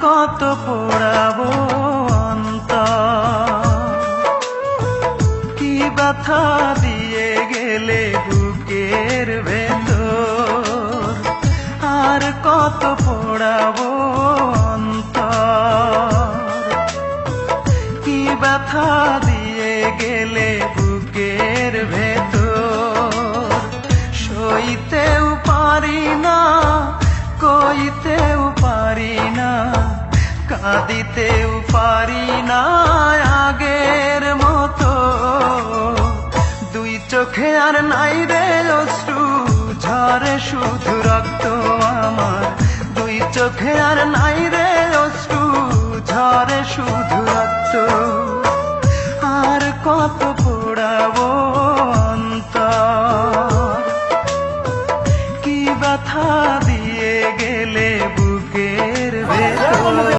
কত পোড়াবো অন্তর, কি ব্যথা দিয়ে গেলে বুকের ভেতর, আর কত পোড়াবো অন্তর, কি ব্যথা দিয়ে গেলে বুকের ভেতর। সইতেও পারি না, কইতেও পারি না, কাঁদিতেও পারি না আগের মতো। দুই চোখে আর নাই রে অশ্রু, ঝরে শুধু রক্ত আমার। দুই চোখে আর নাই রে অশ্রু, ঝরে শুধু রক্ত।